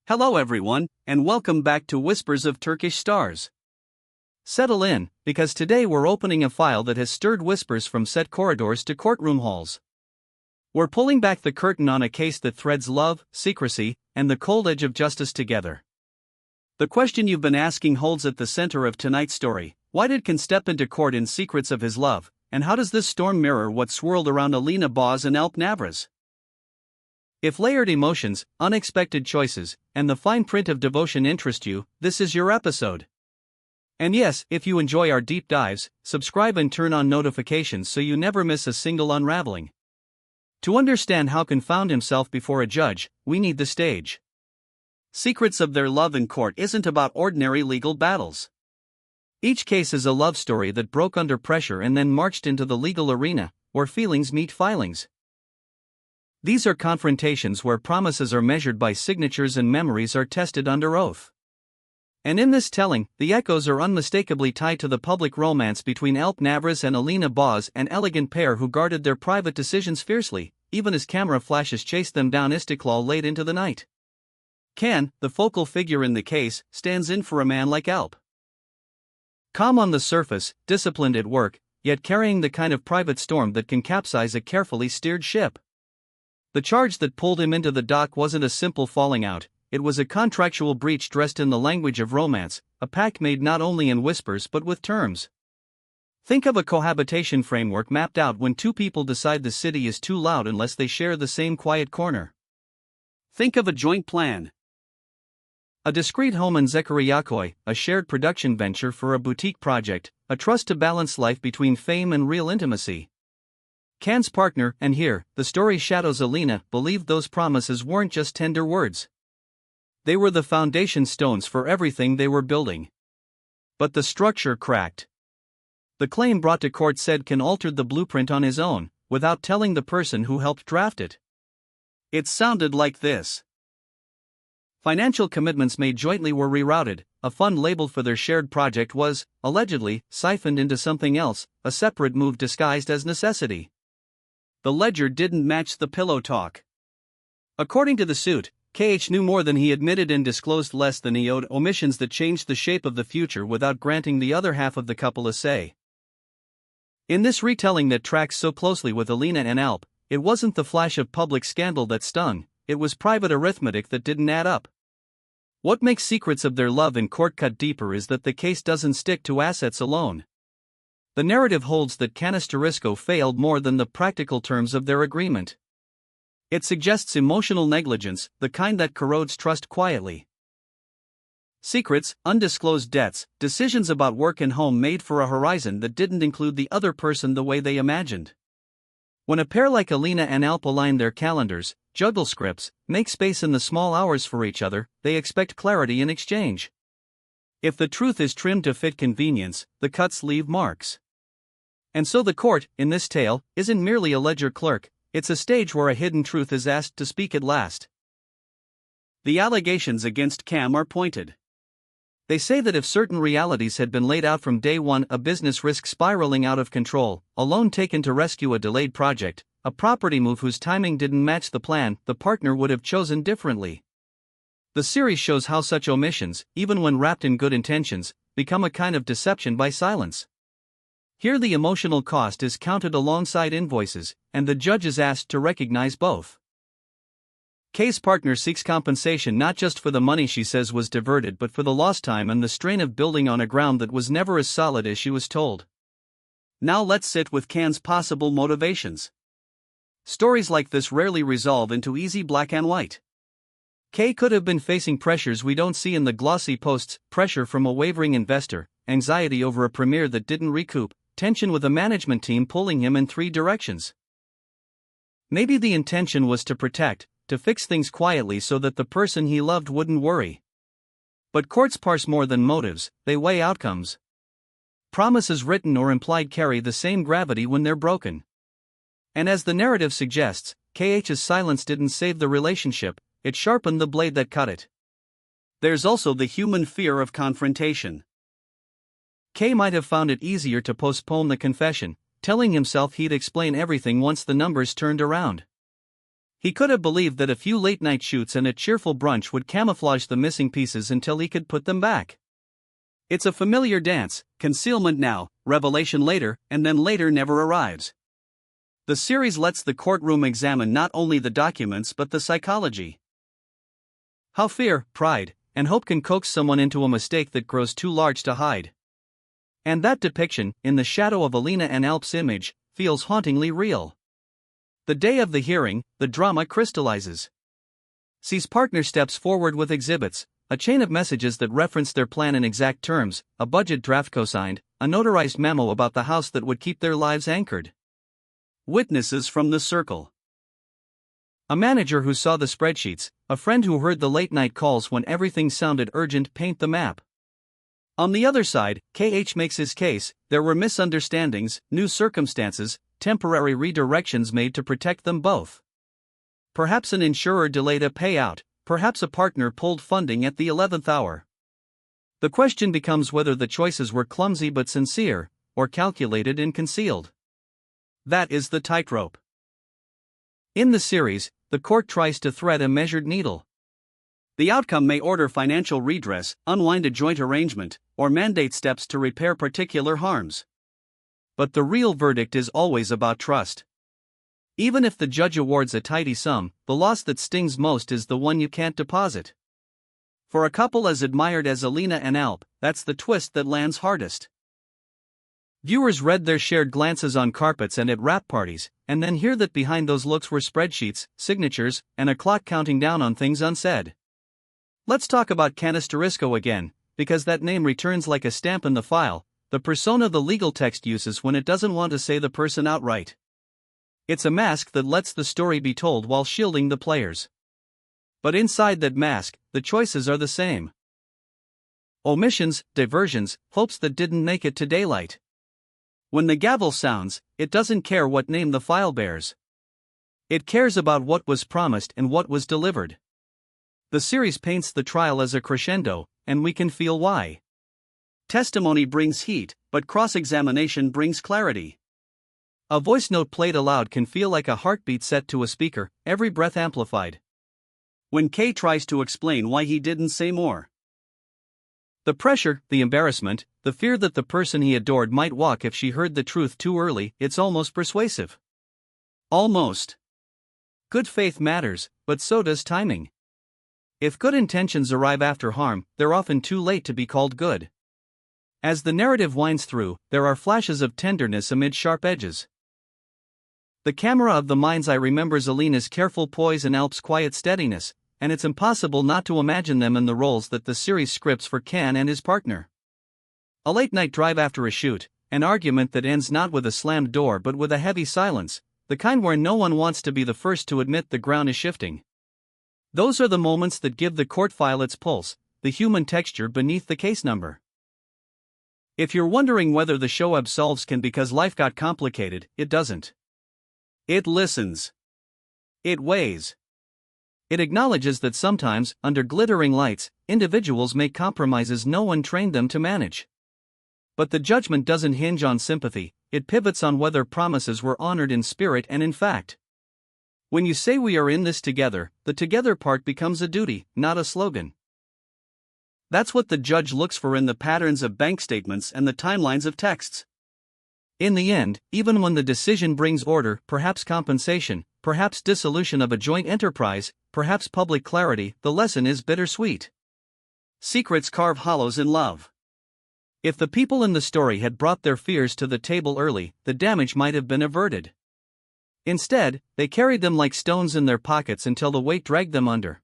Hello everyone, and welcome back to Whispers of Turkish Stars. Settle in, because today we're opening a file that has stirred whispers from set corridors to courtroom halls. We're pulling back the curtain on a case that threads love, secrecy, and the cold edge of justice together. The question you've been asking holds at the center of tonight's story: why did Can step into court in secrets of his love, and how does this storm mirror what swirled around Alina Boz and Alp Navras? If layered emotions, unexpected choices, and the fine print of devotion interest you, this is your episode. And yes, if you enjoy our deep dives, subscribe and turn on notifications so you never miss a single unraveling. To understand how Can found himself before a judge, we need the stage. Secrets of their love in court isn't about ordinary legal battles. Each case is a love story that broke under pressure and then marched into the legal arena, where feelings meet filings. These are confrontations where promises are measured by signatures and memories are tested under oath. And in this telling, the echoes are unmistakably tied to the public romance between Alp Navras and Alina Boz, an elegant pair who guarded their private decisions fiercely, even as camera flashes chased them down Istiklal late into the night. Can, the focal figure in the case, stands in for a man like Alp. Calm on the surface, disciplined at work, yet carrying the kind of private storm that can capsize a carefully steered ship. The charge that pulled him into the dock wasn't a simple falling out, it was a contractual breach dressed in the language of romance, a pact made not only in whispers but with terms. Think of a cohabitation framework mapped out when two people decide the city is too loud unless they share the same quiet corner. Think of a joint plan. A discreet home in Zekeriyaköy, a shared production venture for a boutique project, a trust to balance life between fame and real intimacy. Can's partner, and here, the story shadows Alina, believed those promises weren't just tender words. They were the foundation stones for everything they were building. But the structure cracked. The claim brought to court said Can altered the blueprint on his own, without telling the person who helped draft it. It sounded like this. Financial commitments made jointly were rerouted, a fund labeled for their shared project was, allegedly, siphoned into something else, a separate move disguised as necessity. The ledger didn't match the pillow talk. According to the suit, KH knew more than he admitted and disclosed less than he owed, omissions that changed the shape of the future without granting the other half of the couple a say. In this retelling that tracks so closely with Alina and Alp, it wasn't the flash of public scandal that stung, it was private arithmetic that didn't add up. What makes secrets of their love in court cut deeper is that the case doesn't stick to assets alone. The narrative holds that Canisterisco failed more than the practical terms of their agreement. It suggests emotional negligence, the kind that corrodes trust quietly. Secrets, undisclosed debts, decisions about work and home made for a horizon that didn't include the other person the way they imagined. When a pair like Alina and Alp align their calendars, juggle scripts, make space in the small hours for each other, they expect clarity in exchange. If the truth is trimmed to fit convenience, the cuts leave marks. And so the court, in this tale, isn't merely a ledger clerk, it's a stage where a hidden truth is asked to speak at last. The allegations against Cam are pointed. They say that if certain realities had been laid out from day one, a business risk spiraling out of control, a loan taken to rescue a delayed project, a property move whose timing didn't match the plan, the partner would have chosen differently. The series shows how such omissions, even when wrapped in good intentions, become a kind of deception by silence. Here the emotional cost is counted alongside invoices, and the judge is asked to recognize both. K's partner seeks compensation not just for the money she says was diverted but for the lost time and the strain of building on a ground that was never as solid as she was told. Now let's sit with Can's possible motivations. Stories like this rarely resolve into easy black and white. K could have been facing pressures we don't see in the glossy posts: pressure from a wavering investor, anxiety over a premiere that didn't recoup, tension with a management team pulling him in three directions. Maybe the intention was to protect, to fix things quietly so that the person he loved wouldn't worry. But courts parse more than motives, they weigh outcomes. Promises written or implied carry the same gravity when they're broken. And as the narrative suggests, KH's silence didn't save the relationship, it sharpened the blade that cut it. There's also the human fear of confrontation. K might have found it easier to postpone the confession, telling himself he'd explain everything once the numbers turned around. He could have believed that a few late-night shoots and a cheerful brunch would camouflage the missing pieces until he could put them back. It's a familiar dance: concealment now, revelation later, and then later never arrives. The series lets the courtroom examine not only the documents but the psychology. How fear, pride, and hope can coax someone into a mistake that grows too large to hide. And that depiction, in the shadow of Alina and Alp's image, feels hauntingly real. The day of the hearing, the drama crystallizes. C's partner steps forward with exhibits: a chain of messages that reference their plan in exact terms, a budget draft co-signed, a notarized memo about the house that would keep their lives anchored. Witnesses from the circle. A manager who saw the spreadsheets, a friend who heard the late-night calls when everything sounded urgent paint the map. On the other side, KH makes his case: there were misunderstandings, new circumstances, temporary redirections made to protect them both. Perhaps an insurer delayed a payout, perhaps a partner pulled funding at the 11th hour. The question becomes whether the choices were clumsy but sincere, or calculated and concealed. That is the tightrope. In the series, the court tries to thread a measured needle. The outcome may order financial redress, unwind a joint arrangement, or mandate steps to repair particular harms. But the real verdict is always about trust. Even if the judge awards a tidy sum, the loss that stings most is the one you can't deposit. For a couple as admired as Alina and Alp, that's the twist that lands hardest. Viewers read their shared glances on carpets and at wrap parties, and then hear that behind those looks were spreadsheets, signatures, and a clock counting down on things unsaid. Let's talk about Canisterisco again, because that name returns like a stamp in the file, the persona the legal text uses when it doesn't want to say the person outright. It's a mask that lets the story be told while shielding the players. But inside that mask, the choices are the same. Omissions, diversions, hopes that didn't make it to daylight. When the gavel sounds, it doesn't care what name the file bears. It cares about what was promised and what was delivered. The series paints the trial as a crescendo, and we can feel why. Testimony brings heat, but cross-examination brings clarity. A voice note played aloud can feel like a heartbeat set to a speaker, every breath amplified. When K tries to explain why he didn't say more. The pressure, the embarrassment, the fear that the person he adored might walk if she heard the truth too early, it's almost persuasive. Almost. Good faith matters, but so does timing. If good intentions arrive after harm, they're often too late to be called good. As the narrative winds through, there are flashes of tenderness amid sharp edges. The camera of the mind's eye remembers Alina's careful poise and Alp's quiet steadiness, and it's impossible not to imagine them in the roles that the series scripts for Can and his partner. A late-night drive after a shoot, an argument that ends not with a slammed door but with a heavy silence, the kind where no one wants to be the first to admit the ground is shifting. Those are the moments that give the court file its pulse, the human texture beneath the case number. If you're wondering whether the show absolves Can because life got complicated, it doesn't. It listens. It weighs. It acknowledges that sometimes, under glittering lights, individuals make compromises no one trained them to manage. But the judgment doesn't hinge on sympathy, it pivots on whether promises were honored in spirit and in fact. When you say we are in this together, the together part becomes a duty, not a slogan. That's what the judge looks for in the patterns of bank statements and the timelines of texts. In the end, even when the decision brings order, perhaps compensation, perhaps dissolution of a joint enterprise, perhaps public clarity, the lesson is bittersweet. Secrets carve hollows in love. If the people in the story had brought their fears to the table early, the damage might have been averted. Instead, they carried them like stones in their pockets until the weight dragged them under.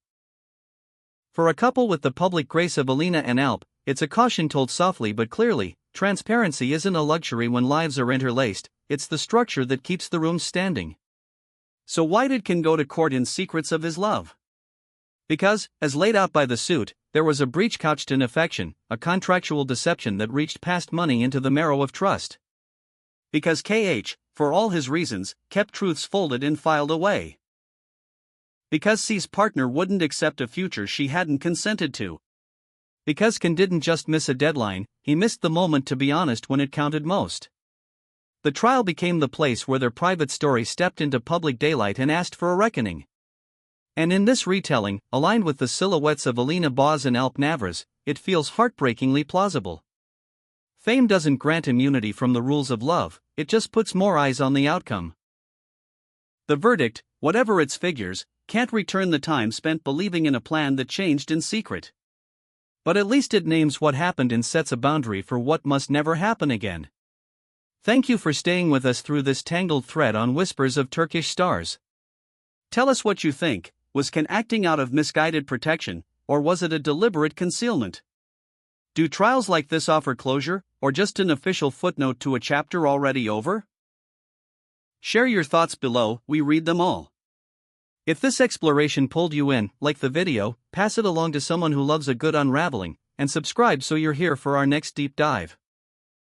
For a couple with the public grace of Alina and Alp, it's a caution told softly but clearly: transparency isn't a luxury when lives are interlaced, it's the structure that keeps the rooms standing. So why did Can go to court in secrets of his love? Because, as laid out by the suit, there was a breach couched in affection, a contractual deception that reached past money into the marrow of trust. Because KH, for all his reasons, kept truths folded and filed away. Because C's partner wouldn't accept a future she hadn't consented to. Because Can didn't just miss a deadline, he missed the moment to be honest when it counted most. The trial became the place where their private story stepped into public daylight and asked for a reckoning. And in this retelling, aligned with the silhouettes of Alina Boz and Alp Navras, it feels heartbreakingly plausible. Fame doesn't grant immunity from the rules of love, it just puts more eyes on the outcome. The verdict, whatever its figures, can't return the time spent believing in a plan that changed in secret. But at least it names what happened and sets a boundary for what must never happen again. Thank you for staying with us through this tangled thread on Whispers of Turkish Stars. Tell us what you think. Was Can acting out of misguided protection, or was it a deliberate concealment? Do trials like this offer closure, or just an official footnote to a chapter already over? Share your thoughts below, we read them all. If this exploration pulled you in, like the video, pass it along to someone who loves a good unraveling, and subscribe so you're here for our next deep dive.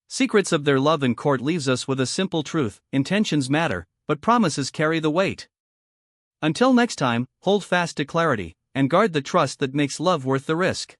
Secrets of Their Love in Court leaves us with a simple truth: intentions matter, but promises carry the weight. Until next time, hold fast to clarity, and guard the trust that makes love worth the risk.